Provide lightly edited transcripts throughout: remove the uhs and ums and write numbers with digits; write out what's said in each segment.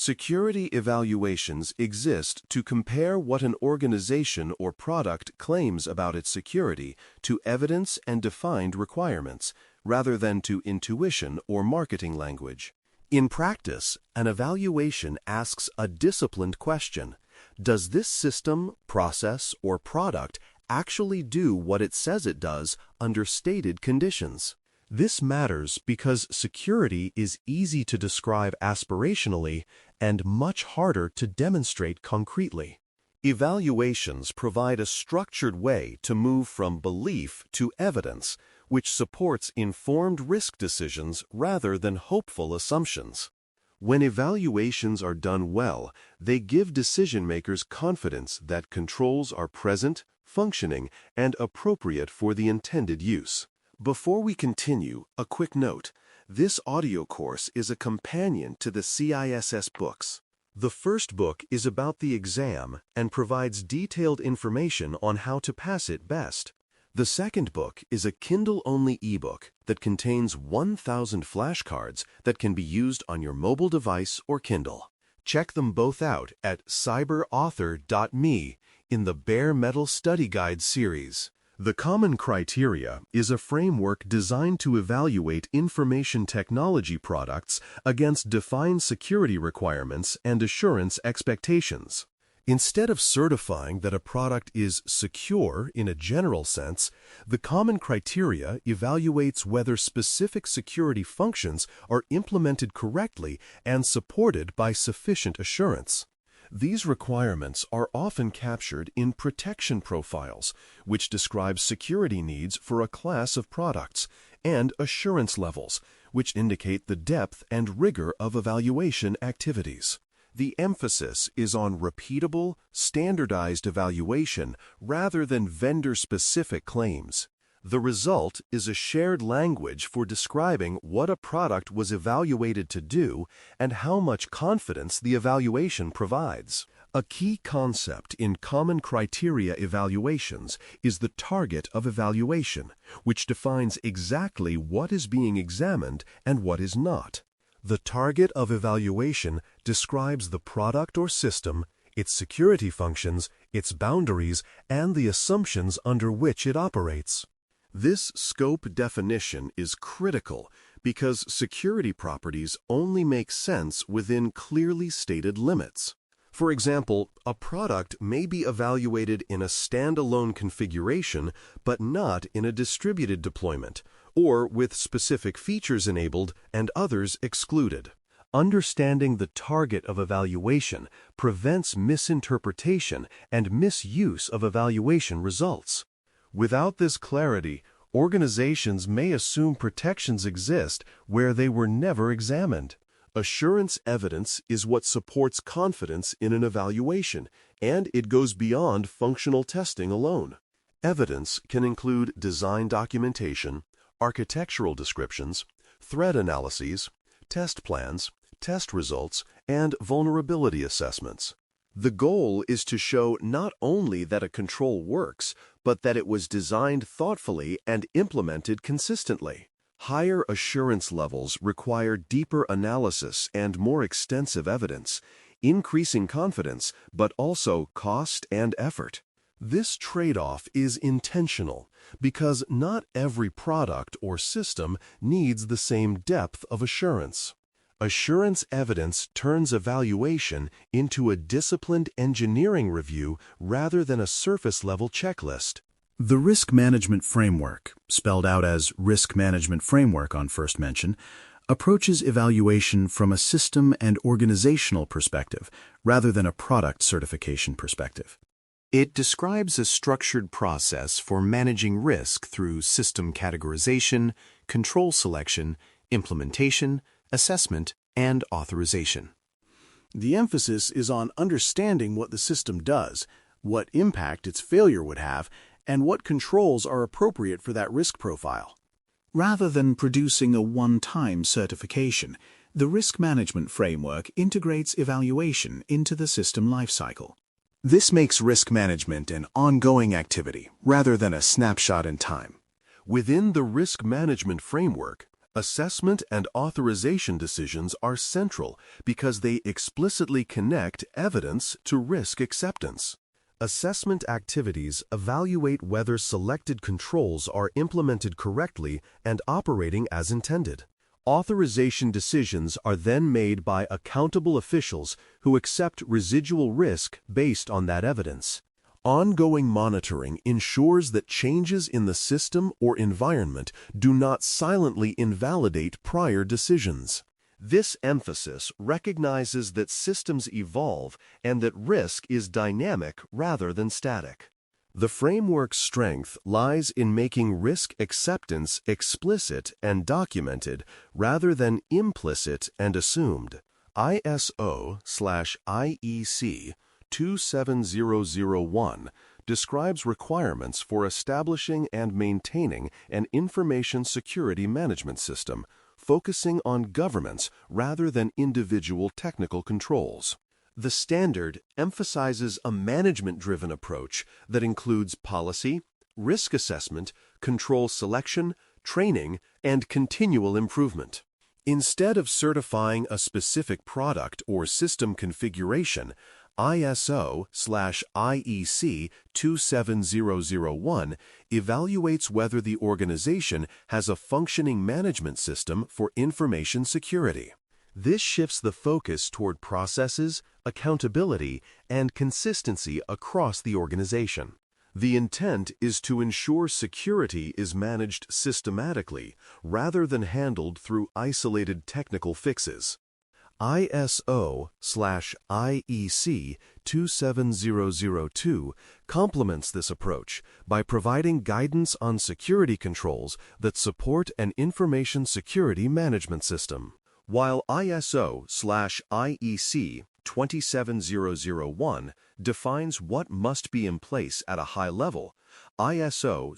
Security evaluations exist to compare what an organization or product claims about its security to evidence and defined requirements, rather than to intuition or marketing language. In practice, an evaluation asks a disciplined question. Does this system, process, or product actually do what it says it does under stated conditions? This matters because security is easy to describe aspirationally and much harder to demonstrate concretely. Evaluations provide a structured way to move from belief to evidence, which supports informed risk decisions rather than hopeful assumptions. When evaluations are done well, they give decision-makers confidence that controls are present, functioning, and appropriate for the intended use. Before we continue, a quick note. This audio course is a companion to the CISSP books. The first book is about the exam and provides detailed information on how to pass it best. The second book is a Kindle-only ebook that contains 1,000 flashcards that can be used on your mobile device or Kindle. Check them both out at cyberauthor.me in the Bare Metal Study Guide series. The Common Criteria is a framework designed to evaluate information technology products against defined security requirements and assurance expectations. Instead of certifying that a product is secure in a general sense, the Common Criteria evaluates whether specific security functions are implemented correctly and supported by sufficient assurance. These requirements are often captured in protection profiles, which describe security needs for a class of products, and assurance levels, which indicate the depth and rigor of evaluation activities. The emphasis is on repeatable, standardized evaluation rather than vendor-specific claims. The result is a shared language for describing what a product was evaluated to do and how much confidence the evaluation provides. A key concept in Common Criteria evaluations is the target of evaluation, which defines exactly what is being examined and what is not. The target of evaluation describes the product or system, its security functions, its boundaries, and the assumptions under which it operates. This scope definition is critical because security properties only make sense within clearly stated limits. For example, a product may be evaluated in a standalone configuration but not in a distributed deployment, or with specific features enabled and others excluded. Understanding the target of evaluation prevents misinterpretation and misuse of evaluation results. Without this clarity, organizations may assume protections exist where they were never examined. Assurance evidence is what supports confidence in an evaluation, and it goes beyond functional testing alone. Evidence can include design documentation, architectural descriptions, threat analyses, test plans, test results, and vulnerability assessments. The goal is to show not only that a control works, but that it was designed thoughtfully and implemented consistently. Higher assurance levels require deeper analysis and more extensive evidence, increasing confidence, but also cost and effort. This trade-off is intentional because not every product or system needs the same depth of assurance. Assurance evidence turns evaluation into a disciplined engineering review rather than a surface-level checklist. The Risk Management Framework, spelled out as Risk Management Framework on first mention, approaches evaluation from a system and organizational perspective rather than a product certification perspective. It describes a structured process for managing risk through system categorization, control selection, implementation, assessment, and authorization. The emphasis is on understanding what the system does, what impact its failure would have, and what controls are appropriate for that risk profile. Rather than producing a one-time certification, the Risk Management Framework integrates evaluation into the system lifecycle. This makes risk management an ongoing activity rather than a snapshot in time. Within the Risk Management Framework, Assessment and authorization decisions are central because they explicitly connect evidence to risk acceptance. Assessment activities evaluate whether selected controls are implemented correctly and operating as intended. Authorization decisions are then made by accountable officials who accept residual risk based on that evidence. Ongoing monitoring ensures that changes in the system or environment do not silently invalidate prior decisions. This emphasis recognizes that systems evolve and that risk is dynamic rather than static. The framework's strength lies in making risk acceptance explicit and documented rather than implicit and assumed. ISO/IEC 27001 describes requirements for establishing and maintaining an information security management system, focusing on governance rather than individual technical controls. The standard emphasizes a management-driven approach that includes policy, risk assessment, control selection, training, and continual improvement. Instead of certifying a specific product or system configuration, ISO/IEC 27001 evaluates whether the organization has a functioning management system for information security. This shifts the focus toward processes, accountability, and consistency across the organization. The intent is to ensure security is managed systematically rather than handled through isolated technical fixes. ISO/IEC 27002 complements this approach by providing guidance on security controls that support an information security management system. While ISO/IEC 27001 defines what must be in place at a high level, ISO/IEC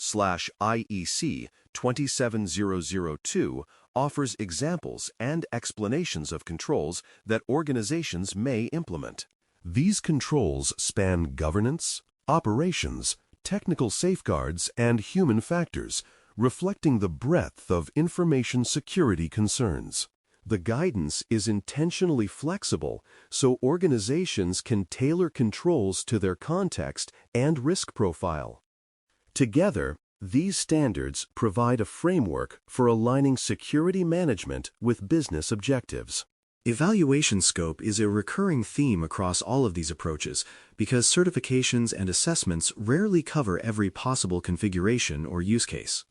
27002 offers examples and explanations of controls that organizations may implement. These controls span governance, operations, technical safeguards, and human factors, reflecting the breadth of information security concerns. The guidance is intentionally flexible so organizations can tailor controls to their context and risk profile. Together, these standards provide a framework for aligning security management with business objectives. Evaluation scope is a recurring theme across all of these approaches because certifications and assessments rarely cover every possible configuration or use case.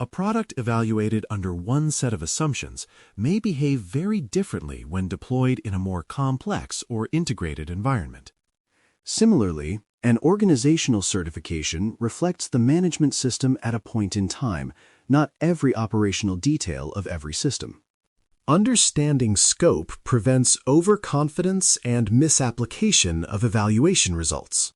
A product evaluated under one set of assumptions may behave very differently when deployed in a more complex or integrated environment. Similarly, an organizational certification reflects the management system at a point in time, not every operational detail of every system. Understanding scope prevents overconfidence and misapplication of evaluation results.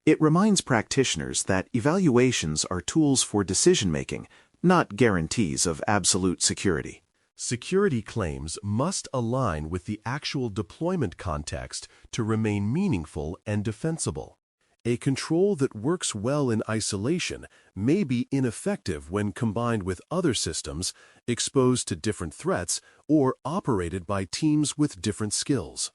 It reminds practitioners that evaluations are tools for decision-making, not guarantees of absolute security. Security claims must align with the actual deployment context to remain meaningful and defensible. A control that works well in isolation may be ineffective when combined with other systems, exposed to different threats, or operated by teams with different skills.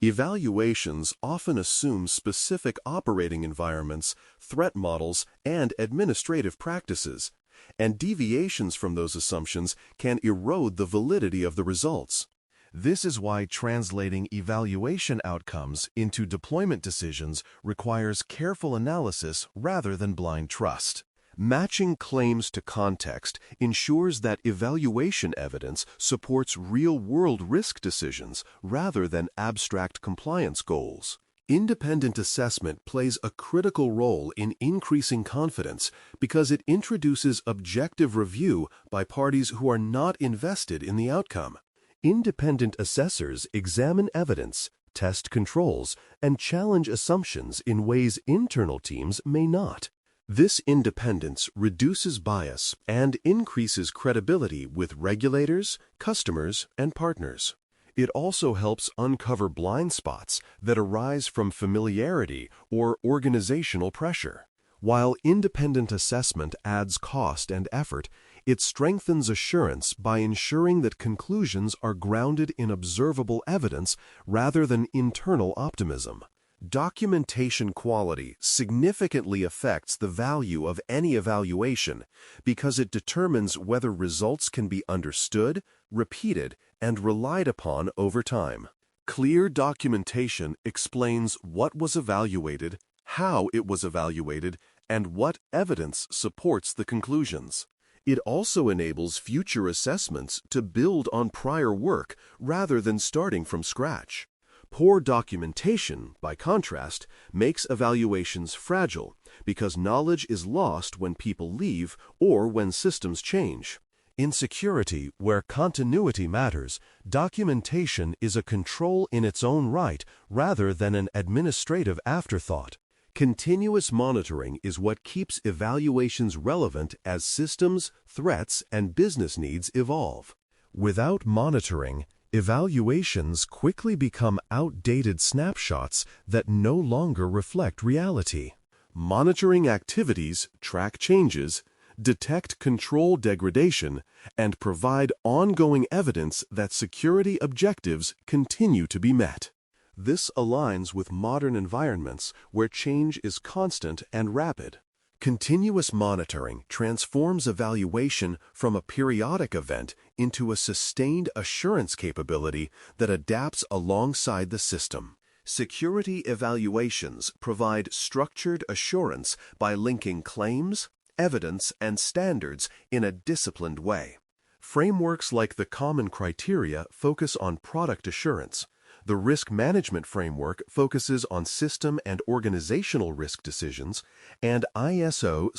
Evaluations often assume specific operating environments, threat models, and administrative practices, and deviations from those assumptions can erode the validity of the results. This is why translating evaluation outcomes into deployment decisions requires careful analysis rather than blind trust. Matching claims to context ensures that evaluation evidence supports real-world risk decisions rather than abstract compliance goals. Independent assessment plays a critical role in increasing confidence because it introduces objective review by parties who are not invested in the outcome. Independent assessors examine evidence, test controls, and challenge assumptions in ways internal teams may not. This independence reduces bias and increases credibility with regulators, customers, and partners. It also helps uncover blind spots that arise from familiarity or organizational pressure. While independent assessment adds cost and effort, It strengthens assurance by ensuring that conclusions are grounded in observable evidence rather than internal optimism. Documentation quality significantly affects the value of any evaluation because it determines whether results can be understood, repeated, and relied upon over time. Clear documentation explains what was evaluated, how it was evaluated, and what evidence supports the conclusions. It also enables future assessments to build on prior work rather than starting from scratch. Poor documentation, by contrast, makes evaluations fragile because knowledge is lost when people leave or when systems change. In security, where continuity matters, documentation is a control in its own right rather than an administrative afterthought. Continuous monitoring is what keeps evaluations relevant as systems, threats, and business needs evolve. Without monitoring, evaluations quickly become outdated snapshots that no longer reflect reality. Monitoring activities track changes, detect control degradation, and provide ongoing evidence that security objectives continue to be met. This aligns with modern environments where change is constant and rapid. Continuous monitoring transforms evaluation from a periodic event into a sustained assurance capability that adapts alongside the system. Security evaluations provide structured assurance by linking claims, evidence, and standards in a disciplined way. Frameworks like the Common Criteria focus on product assurance. The Risk Management Framework focuses on system and organizational risk decisions, and ISO/IEC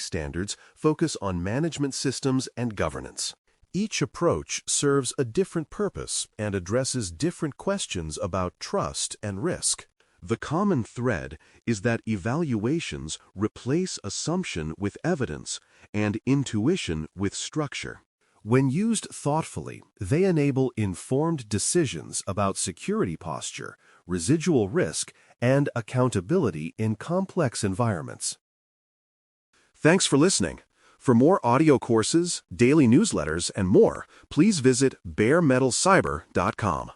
standards focus on management systems and governance. Each approach serves a different purpose and addresses different questions about trust and risk. The common thread is that evaluations replace assumption with evidence and intuition with structure. When used thoughtfully, they enable informed decisions about security posture, residual risk, and accountability in complex environments. Thanks for listening. For more audio courses, daily newsletters, and more, please visit baremetalcyber.com.